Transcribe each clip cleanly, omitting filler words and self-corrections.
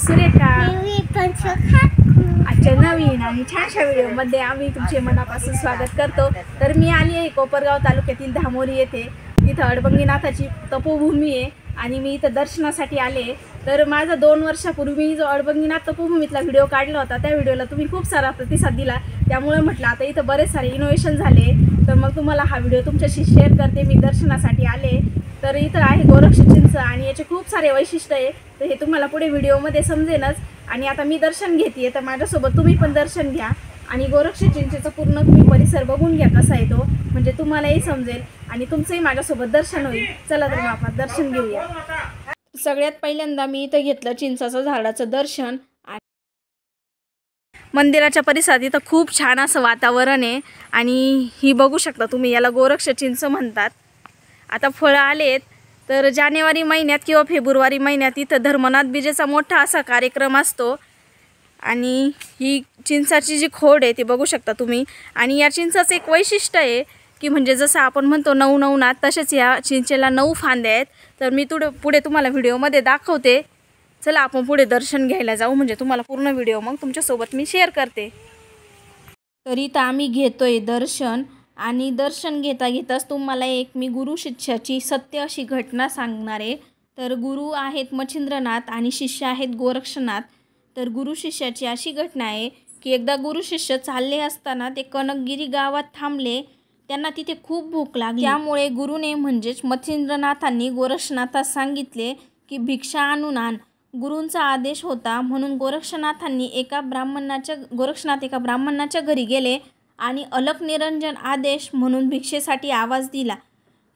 सुरेखा आजच्या नवीन आणि छानशा व्हिडिओमध्ये आम्ही तुमचे मनापासून स्वागत करतो। तर मी आली आहे कोपरगाव तालुक्यातील धामोरी येथे। इथं अडबंगीनाथाची तपोभूमी आहे आणि मी इथं दर्शनासाठी आले। तर माझा 2 वर्षापूर्वी जो अडबंगीनाथ तपोभूमीतला व्हिडिओ काढला होता त्या व्हिडिओला तुम्ही खूप सारा प्रतिसाद दिला, त्यामुळे म्हटलं आता इथं बरेच सारे इनोव्हेशन झाले तर मग तुम्हाला हा व्हिडिओ तुमच्याशी शेअर करते। मी दर्शनासाठी आले तर इथं आहे गोरक्ष चिंच आणि याचे खूप सारे वैशिष्ट्य आहे, तर हे तुम्हाला पुढे व्हिडिओमध्ये समजेलच। आणि आता मी दर्शन घेते तर माझ्यासोबत तुम्ही पण दर्शन घ्या आणि गोरक्ष चिंचेचा पूर्ण तुम्ही परिसर बघून घ्या कसा आहे तो, म्हणजे तुम्हालाही समजेल आणि तुमचंही माझ्यासोबत दर्शन होईल। चला तर मग आपण दर्शन घेऊया। सगळ्यात पहिल्यांदा मी इथं घेतलं चिंचाचं झाडाचं दर्शन। मंदिराच्या परिसरात इथं खूप छान असं वातावरण आहे आणि ही बघू शकता तुम्ही, याला गोरक्ष चिंच म्हणतात। आता फळं आलेत तर जानेवारी महिन्यात किंवा फेब्रुवारी महिन्यात इथं धर्मनाथ बीजेचा मोठा असा कार्यक्रम असतो आणि ही चिंचाची जी खोड आहे ती बघू शकता तुम्ही। आणि या चिंचाचं एक वैशिष्ट्य आहे की म्हणजे जसं आपण म्हणतो 9 9 तसेच या चिंचेला 9 फांद्या आहेत। तर मी पुढे तुम्हाला व्हिडिओमध्ये दाखवते। चला आपण पुढे दर्शन घ्यायला जाऊ, म्हणजे तुम्हाला पूर्ण व्हिडिओ मग तुमच्यासोबत मी शेअर करते। तर इथं आम्ही घेतोय दर्शन आणि दर्शन घेता घेताच तुम्हाला एक मी गुरु शिष्याची सत्य अशी घटना सांगणार आहे। तर गुरु आहेत मच्छिंद्रनाथ आणि शिष्य आहेत गोरक्षनाथ। तर गुरु शिष्याची अशी घटना आहे की एकदा गुरु शिष्य चालले असताना ते कनकगिरी गावात थांबले। त्यांना तिथे खूप भूक लागली, त्यामुळे गुरुने म्हणजेच मच्छिंद्रनाथांनी गोरक्षनाथास सांगितले की भिक्षा आणून आण। गुरूंचा आदेश होता म्हणून गोरक्षनाथ एका ब्राह्मणाच्या घरी गेले आणि अलक निरंजन आदेश म्हणून भिक्षेसाठी आवाज दिला।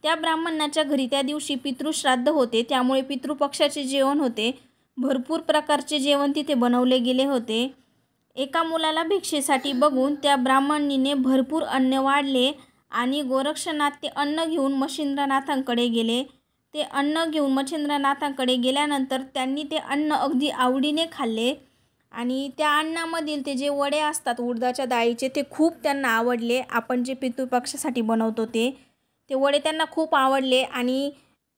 त्या ब्राह्मणाच्या घरी त्या दिवशी पितृश्राद्ध होते, त्यामुळे पितृपक्षाचे जेवण होते। भरपूर प्रकारचे जेवण तिथे बनवले गेले होते। एका मुलाला भिक्षेसाठी बघून त्या ब्राह्मणीने भरपूर अन्न वाढले आणि गोरक्षनाथ ते अन्न घेऊन मच्छिंद्रनाथांकडे गेले। ते अन्न घेऊन मच्छिंद्रनाथांकडे गेल्यानंतर त्यांनी ते अन्न अगदी आवडीने खाल्ले आणि त्या अन्नामधील ते जे वडे असतात उडदाच्या डाळीचे ते खूप त्यांना आवडले। आपण जे पितृपक्षासाठी बनवतो ते वडे त्यांना खूप आवडले आणि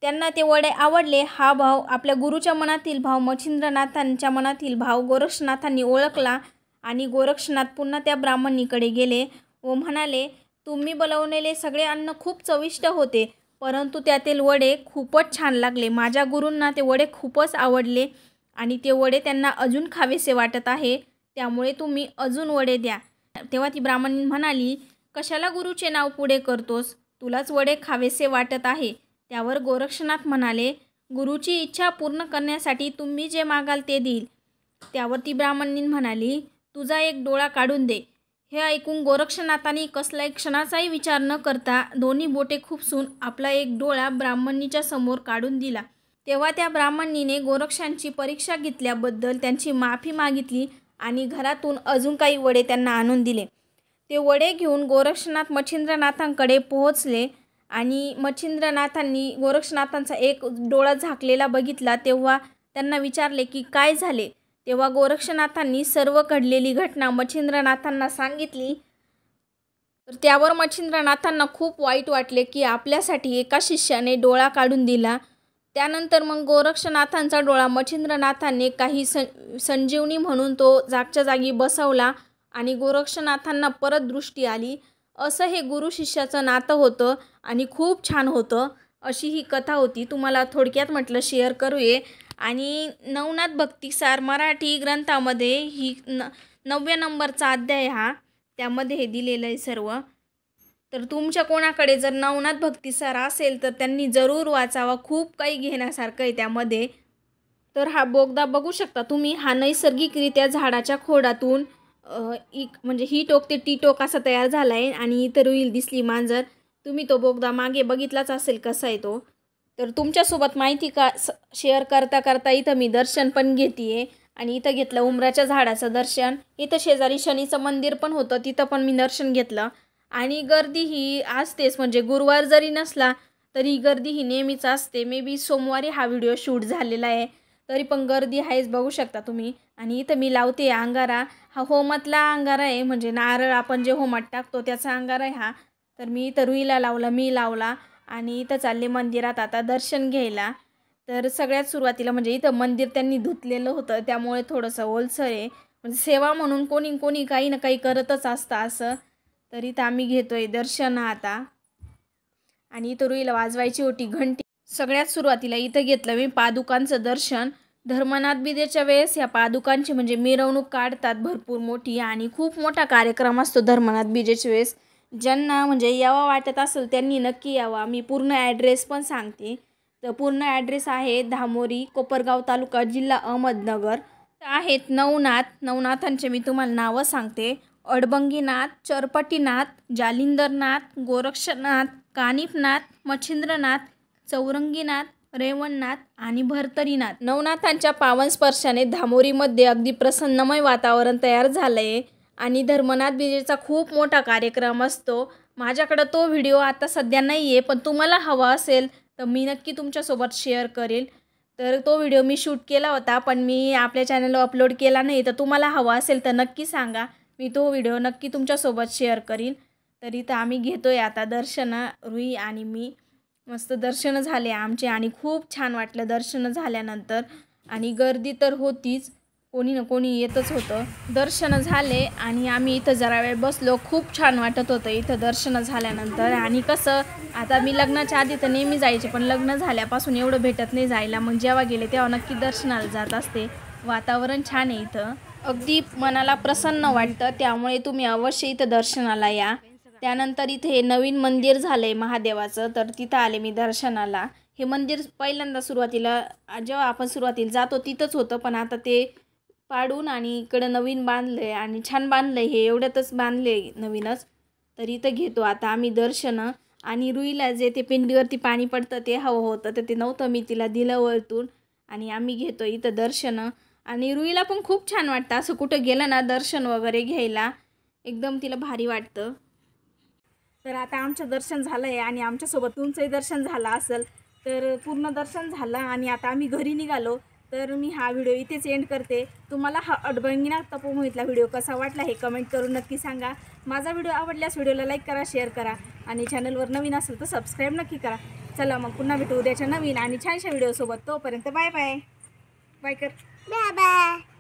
त्यांना ते वडे आवडले हा भाव आपल्या गुरुच्या मनातील भाव मच्छिंद्रनाथांच्या मनातील भाव गोरक्षनाथांनी ओळखला आणि गोरक्षनाथ पुन्हा त्या ब्राह्मणीकडे गेले व म्हणाले, तुम्ही बनवलेले सगळे अन्न खूप चविष्ट होते, परंतु त्यातील वडे खूपच छान लागले। माझ्या गुरूंना ते वडे खूपच आवडले आणि ते वडे त्यांना अजून खावेसे वाटत आहे, त्यामुळे तुम्ही अजून वडे द्या। तेव्हा ती ब्राह्मणी म्हणाली, कशाला गुरुचे नाव पुढे करतोस, तुलाच वडे खावेसे वाटत आहे। त्यावर गोरक्षनाथ म्हणाले, गुरुची इच्छा पूर्ण करण्यासाठी तुम्ही जे मागाल ते देईल। त्यावर ती ब्राह्मणी म्हणाली, तुझा एक डोळा काढून दे। हे ऐकून गोरक्षनाथांनी कसलाही क्षणाचाही विचार न करता दोन्ही बोटे खुपसून आपला एक डोळा ब्राह्मणीच्या समोर काढून दिला। तेव्हा त्या ब्राह्मणीने गोरक्षांची परीक्षा घेतल्याबद्दल त्यांची माफी मागितली आणि घरातून अजून काही वडे त्यांना आणून दिले। ते वडे घेऊन गोरक्षनाथ मच्छिंद्रनाथांकडे पोहोचले आणि मच्छिंद्रनाथांनी गोरक्षनाथांचा एक डोळा झाकलेला बघितला। तेव्हा त्यांना विचारले की काय झाले। तेव्हा गोरक्षनाथांनी सर्व घडलेली घटना मच्छिंद्रनाथांना सांगितली। तर त्यावर मच्छिंद्रनाथांना खूप वाईट वाटले की आपल्यासाठी एका शिष्याने डोळा काढून दिला। त्यानंतर मग गोरक्षनाथांचा डोळा मच्छिंद्रनाथांनी काही संजीवनी म्हणून तो जागच्या जागी बसवला आणि गोरक्षनाथांना परत दृष्टी आली। असं हे गुरु शिष्याचं नातं होतं आणि खूप छान होतं। अशी ही कथा होती, तुम्हाला थोडक्यात म्हटलं शेअर करूये। आणि नवनाथ भक्तिसार मराठी ग्रंथामध्ये ही 9व्या नंबरचा अध्याय हा, त्यामध्ये हे दिलेलं आहे सर्व। तर तुमच्या कोणाकडे जर नवनाथ भक्तिसार असेल तर त्यांनी जरूर वाचावा, खूप काही घेण्यासारखं आहे त्यामध्ये। तर हा बोगदा बघू शकता तुम्ही, हा नैसर्गिकरित्या झाडाच्या खोडातून म्हणजे ही टोक ते टी टोक असा तयार झाला आहे आणि इथं रुईल दिसली मांजर। तुम्ही तो बोगदा मागे बघितलाच असेल कसा आहे तो। तर तुमच्यासोबत माहिती शेअर करता करता इथं मी दर्शन पण घेते आणि इथं घेतलं उमराच्या झाडाचं दर्शन। इथं शेजारी शनीचं मंदिर पण होतं, तिथं पण मी दर्शन घेतलं। आणि गर्दी ही असतेच, म्हणजे गुरुवार जरी नसला तरी गर्दी ही नेहमीच असते। मे बी सोमवारी हा व्हिडिओ शूट झालेला आहे तरी पण गर्दी आहेच, बघू शकता तुम्ही। आणि इथं मी लावते अंगारा, हा होमातला अंगारा आहे, म्हणजे नारळ आपण जे होमात टाकतो त्याचा अंगारा आहे हा। तर मी इथं रुईला लावला, मी लावला आणि इथं चालले मंदिरात आता दर्शन घ्यायला। तर सगळ्यात सुरुवातीला म्हणजे इथं मंदिर त्यांनी धुतलेलं होतं, त्यामुळे थोडंसं ओलसर आहे. म्हणजे सेवा म्हणून कोणी कोणी काही ना काही करतच असतं असं. तर इथं आम्ही घेतोय दर्शन आता. आणि इथं रुईला वाजवायची होती घंटी. सगळ्यात सुरुवातीला इथं घेतलं मी पादुकांचं दर्शन. धर्मनाथ बीजेच्या वेळेस या पादुकांची म्हणजे मिरवणूक काढतात भरपूर मोठी आणि खूप मोठा कार्यक्रम असतो धर्मनाथ बीजेच्या वेळेस. ज्यांना म्हणजे यावं वाटत असेल त्यांनी नक्की यावा. मी पूर्ण ॲड्रेस पण सांगते. तर पूर्ण ॲड्रेस आहे धामोरी, कोपरगाव तालुका, जिल्हा अहमदनगर. आहेत नवनाथांचे मी तुम्हाला नावं सांगते. अडबंगीनाथ, चरपटीनाथ, जालिंदरनाथ, गोरक्षनाथ, कानिफनाथ, मच्छिंद्रनाथ, चौरंगीनाथ, रेवणनाथ आणि भरतरीनाथ. नवनाथांच्या पावन स्पर्शाने धामोरीमध्ये अगदी प्रसन्नमय वातावरण तयार झालं आहे आणि धर्मनाथ बीजेचा खूप मोठा कार्यक्रम असतो. माझ्याकडं तो व्हिडिओ आता सध्या नाही आहे, पण तुम्हाला हवा असेल तर मी नक्की तुमच्यासोबत शेअर करेल. तर तो व्हिडिओ मी शूट केला होता, पण मी आपल्या चॅनलवर अपलोड केला नाही. तर तुम्हाला हवा असेल तर नक्की सांगा, मी तो व्हिडिओ नक्की तुमच्यासोबत शेअर करीन. तर इथं आम्ही घेतोय आता दर्शनं, रुई आणि मी. मस्त दर्शनं झाले आमचे आणि खूप छान वाटलं दर्शनं झाल्यानंतर. आणि गर्दी तर होतीच, कोणी ना कोणी येतच होतं. दर्शनं झाले आणि आम्ही इथं जरा वेळ बसलो. खूप छान वाटत होतं इथं दर्शनं झाल्यानंतर. आणि कसं आता मी लग्नाच्या आधी तर नेहमी जायचे, पण लग्न झाल्यापासून एवढं भेटत नाही जायला. मग जेव्हा गेले तेव्हा नक्की दर्शनाला जात असते. वातावरण छान आहे इथं, अगदी मनाला प्रसन्न वाटतं. त्यामुळे तुम्ही अवश्य इथं दर्शनाला या. त्यानंतर इथे नवीन मंदिर झालं आहे महादेवाचं, तर तिथं आले मी दर्शनाला. हे मंदिर पहिल्यांदा सुरुवातीला जेव्हा आपण सुरुवातीला जातो तिथंच होतं, पण आता ते पाडून आणि इकडं नवीन बांधलं आहे आणि छान बांधलं आहे. हे एवढ्यातच बांधले नवीनच. तर इथं घेतो आता आम्ही दर्शनं. आणि रुईला जे ते पिंडीवरती पाणी पडतं ते हवं होतं, तर ते नव्हतं, मी तिला दिलं वरतून. आणि आम्ही घेतो इथं दर्शनं. आणि रुईला पण खूप छान वाटतं असं कुठं गेलं ना दर्शन वगैरे घ्यायला, एकदम तिला भारी वाटतं. तर आता आमचं दर्शन झालं आहे आणि आमच्यासोबत तुमचंही दर्शन झालं असेल. तर पूर्ण दर्शन झालं आणि आता आम्ही घरी निघालो. तर मी हा व्हिडिओ इथेच एंड करते. तुम्हाला हा अडबंगीनाथ तपोभूमीतला व्हिडिओ कसा वाटला हे कमेंट करून नक्की सांगा. माझा व्हिडिओ आवडल्यास व्हिडिओला लाईक करा, शेअर करा आणि चॅनलवर नवीन असेल तर सबस्क्राईब नक्की करा. चला मग पुन्हा भेटू उद्याच्या नवीन आणि छानशा व्हिडिओसोबत. तोपर्यंत बाय बाय. बाय कर. Bye bye.